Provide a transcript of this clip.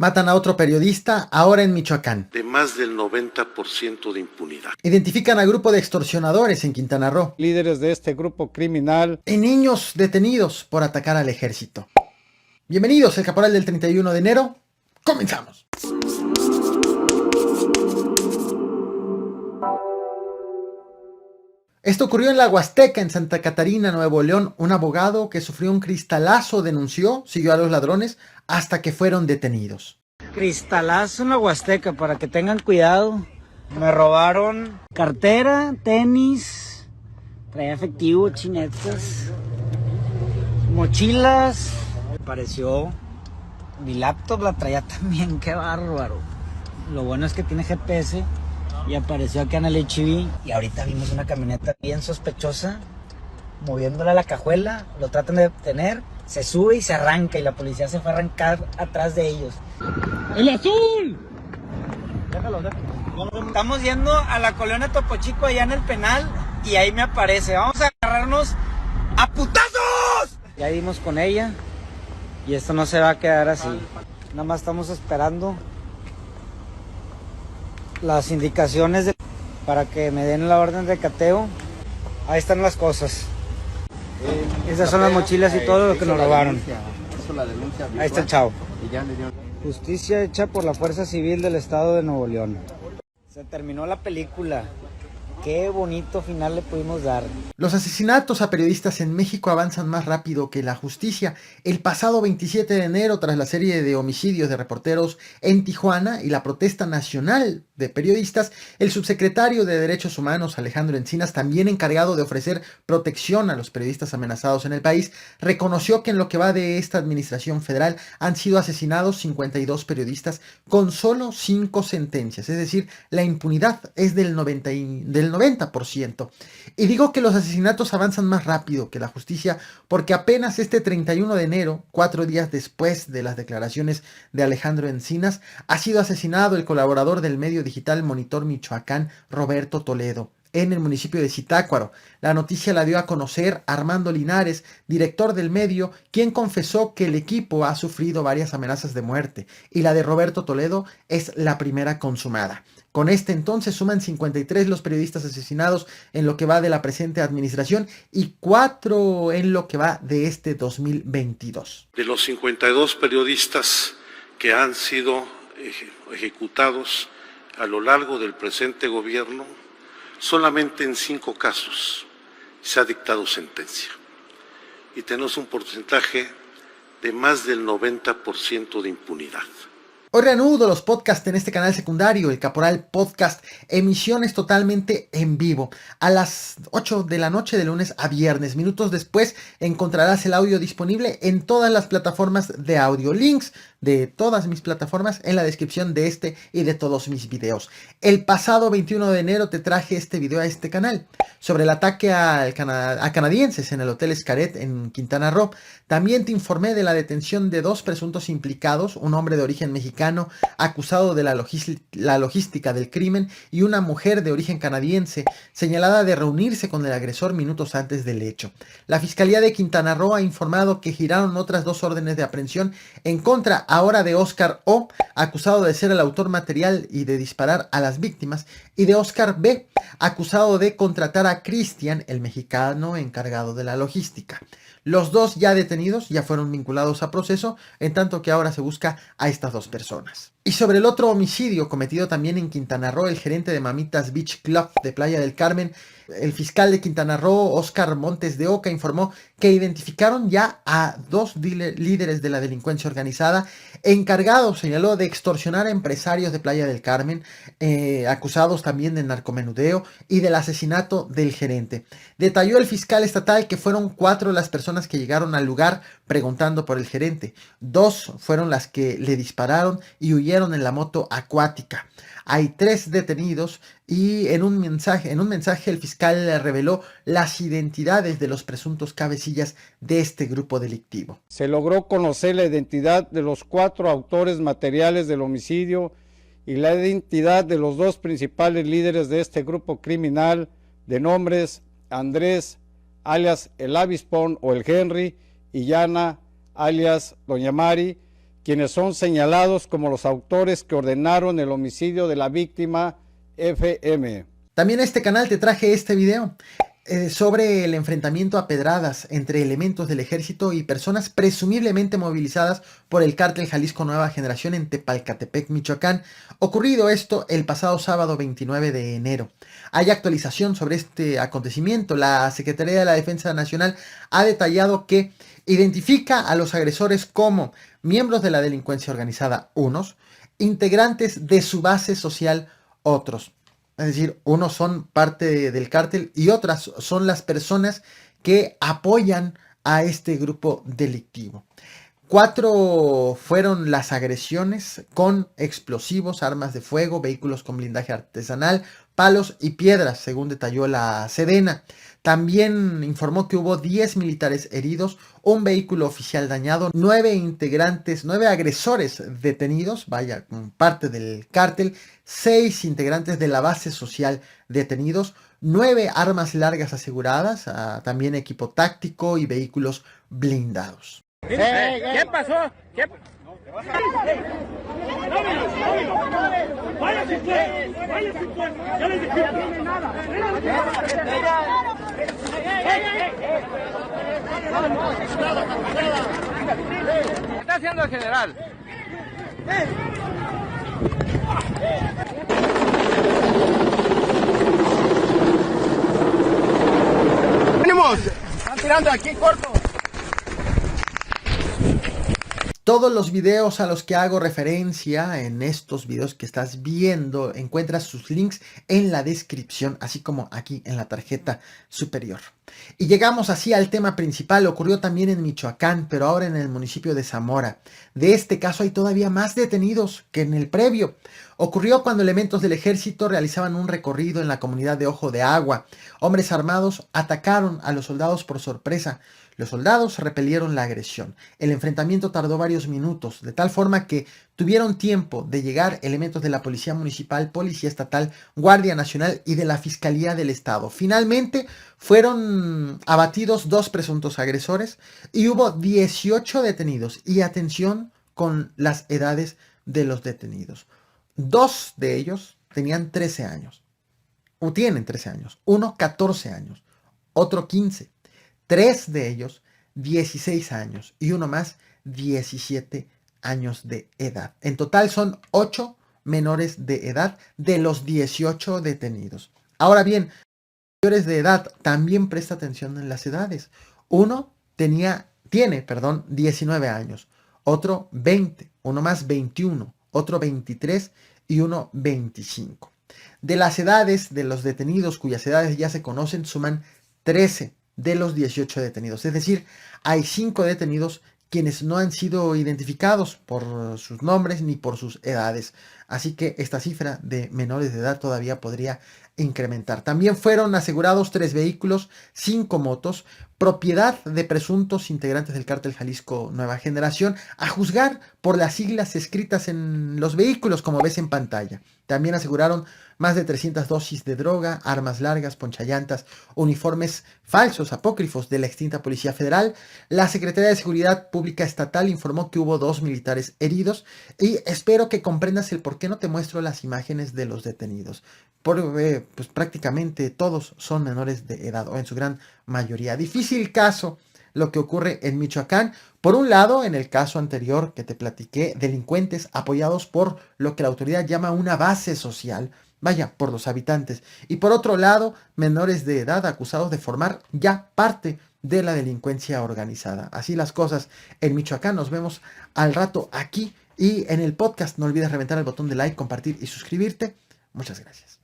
Matan a otro periodista, ahora en Michoacán. De más del 90% de impunidad. Identifican a grupo de extorsionadores en Quintana Roo. Líderes de este grupo criminal. Y niños detenidos por atacar al ejército. Bienvenidos, el Caporal del 31 de enero. ¡Comenzamos! Esto ocurrió en la Huasteca, en Santa Catarina, Nuevo León. Un abogado que sufrió un cristalazo denunció, siguió a los ladrones hasta que fueron detenidos. Cristalazo en la Huasteca, para que tengan cuidado. Me robaron cartera, tenis, traía efectivo, chinetas, mochilas. Apareció mi laptop, la traía también, qué bárbaro. Lo bueno es que tiene GPS. Y apareció acá en el HIV. Y ahorita vimos una camioneta bien sospechosa, moviéndola a la cajuela. Lo tratan de detener, se sube y se arranca. Y la policía se fue a arrancar atrás de ellos. ¡El azul! Déjalo. Estamos yendo a la colonia Topo Chico, allá en el penal. Y ahí me aparece, vamos a agarrarnos a putazos. Ya dimos con ella. Y esto no se va a quedar así. Nada más estamos esperando las indicaciones para que me den la orden de cateo. Ahí están las cosas. Esas son las mochilas y todo lo que nos robaron. Ahí está el chavo. Justicia hecha por la Fuerza Civil del Estado de Nuevo León. Se terminó la película. Qué bonito final le pudimos dar. Los asesinatos a periodistas en México avanzan más rápido que la justicia. El pasado 27 de enero, tras la serie de homicidios de reporteros en Tijuana y la protesta nacional de periodistas, el subsecretario de Derechos Humanos, Alejandro Encinas, también encargado de ofrecer protección a los periodistas amenazados en el país, reconoció que en lo que va de esta administración federal han sido asesinados 52 periodistas con solo 5 sentencias. Es decir, la impunidad es del 90%. Y digo que los asesinatos avanzan más rápido que la justicia porque apenas este 31 de enero, 4 días después de las declaraciones de Alejandro Encinas, ha sido asesinado el colaborador del medio digital Monitor Michoacán, Roberto Toledo, en el municipio de Zitácuaro. La noticia la dio a conocer Armando Linares, director del medio, quien confesó que el equipo ha sufrido varias amenazas de muerte y la de Roberto Toledo es la primera consumada. Con este entonces suman 53 los periodistas asesinados en lo que va de la presente administración y 4 en lo que va de este 2022. De los 52 periodistas que han sido ejecutados a lo largo del presente gobierno, solamente en 5 casos se ha dictado sentencia. Y tenemos un porcentaje de más del 90% de impunidad. Hoy reanudo los podcasts en este canal secundario, el Caporal Podcast, emisiones totalmente en vivo, a las 8 de la noche de lunes a viernes. Minutos después encontrarás el audio disponible en todas las plataformas de audio. Links de todas mis plataformas en la descripción de este y de todos mis videos. El pasado 21 de enero te traje este video a este canal sobre el ataque a canadienses en el Hotel Xcaret en Quintana Roo. También te informé de la detención de 2 presuntos implicados, un hombre de origen mexicano acusado de la logística del crimen y una mujer de origen canadiense señalada de reunirse con el agresor minutos antes del hecho. La Fiscalía de Quintana Roo ha informado que giraron otras 2 órdenes de aprehensión en contra ahora de Oscar O, acusado de ser el autor material y de disparar a las víctimas, y de Oscar B, acusado de contratar a Cristian, el mexicano encargado de la logística. Los 2 ya detenidos ya fueron vinculados a proceso, en tanto que ahora se busca a estas 2 personas. Y sobre el otro homicidio cometido también en Quintana Roo, el gerente de Mamitas Beach Club de Playa del Carmen, el fiscal de Quintana Roo, Óscar Montes de Oca, informó que identificaron ya a 2 líderes de la delincuencia organizada encargados, señaló, de extorsionar a empresarios de Playa del Carmen, acusados también de narcomenudeo y del asesinato del gerente. Detalló el fiscal estatal que fueron 4 las personas que llegaron al lugar preguntando por el gerente. 2 fueron las que le dispararon y huyeron en la moto acuática. Hay 3 detenidos y en un mensaje el fiscal reveló las identidades de los presuntos cabecillas de este grupo delictivo. Se logró conocer la identidad de los 4 autores materiales del homicidio y la identidad de los 2 principales líderes de este grupo criminal, de nombres Andrés, alias el Avispón o el Henry, y Yana, alias Doña Mari, quienes son señalados como los autores que ordenaron el homicidio de la víctima FM. También a este canal te traje este video sobre el enfrentamiento a pedradas entre elementos del ejército y personas presumiblemente movilizadas por el cártel Jalisco Nueva Generación en Tepalcatepec, Michoacán, ocurrido esto el pasado sábado 29 de enero. Hay actualización sobre este acontecimiento. La Secretaría de la Defensa Nacional ha detallado que identifica a los agresores como miembros de la delincuencia organizada, unos, integrantes de su base social, otros. Es decir, unos son parte del cártel y otras son las personas que apoyan a este grupo delictivo. 4 fueron las agresiones con explosivos, armas de fuego, vehículos con blindaje artesanal, palos y piedras, según detalló la Sedena. También informó que hubo 10 militares heridos, un vehículo oficial dañado, 9 agresores detenidos, vaya, parte del cártel, 6 integrantes de la base social detenidos, 9 armas largas aseguradas, también equipo táctico y vehículos blindados. ¿Qué pasó? ¿Qué? ¡Váyase pues! ¡Váyase pues! ¡Ya les dije! ¡No tiene nada! ¿Qué está haciendo el general? ¡Venimos! Están tirando aquí corto. Todos los videos a los que hago referencia en estos videos que estás viendo, encuentras sus links en la descripción, así como aquí en la tarjeta superior. Y llegamos así al tema principal. Ocurrió también en Michoacán, pero ahora en el municipio de Zamora. De este caso hay todavía más detenidos que en el previo. Ocurrió cuando elementos del ejército realizaban un recorrido en la comunidad de Ojo de Agua. Hombres armados atacaron a los soldados por sorpresa. Los soldados repelieron la agresión. El enfrentamiento tardó varios minutos, de tal forma que tuvieron tiempo de llegar elementos de la Policía Municipal, Policía Estatal, Guardia Nacional y de la Fiscalía del Estado. Finalmente fueron abatidos 2 presuntos agresores y hubo 18 detenidos. Y atención con las edades de los detenidos. 2 de ellos tenían 13 años. O tienen 13 años. Uno 14 años. Otro 15. 3 de ellos 16 años y uno más 17 años de edad. En total son 8 menores de edad de los 18 detenidos. Ahora bien, mayores de edad, también presta atención en las edades. Uno tiene 19 años, otro 20, uno más 21, otro 23 y uno 25. De las edades de los detenidos cuyas edades ya se conocen, suman 13 de los 18 detenidos. Es decir, hay 5 detenidos quienes no han sido identificados por sus nombres ni por sus edades. Así que esta cifra de menores de edad todavía podría incrementar. También fueron asegurados 3 vehículos, 5 motos, propiedad de presuntos integrantes del cártel Jalisco Nueva Generación, a juzgar por las siglas escritas en los vehículos, como ves en pantalla. También aseguraron más de 300 dosis de droga, armas largas, ponchallantas, uniformes falsos, apócrifos de la extinta Policía Federal. La Secretaría de Seguridad Pública Estatal informó que hubo 2 militares heridos y espero que comprendas el por qué no te muestro las imágenes de los detenidos. Porque pues prácticamente todos son menores de edad, o en su gran mayoría. Difícil caso lo que ocurre en Michoacán. Por un lado, en el caso anterior que te platiqué, delincuentes apoyados por lo que la autoridad llama una base social, vaya, por los habitantes. Y por otro lado, menores de edad acusados de formar ya parte de la delincuencia organizada. Así las cosas en Michoacán. Nos vemos al rato aquí y en el podcast. No olvides reventar el botón de like, compartir y suscribirte. Muchas gracias.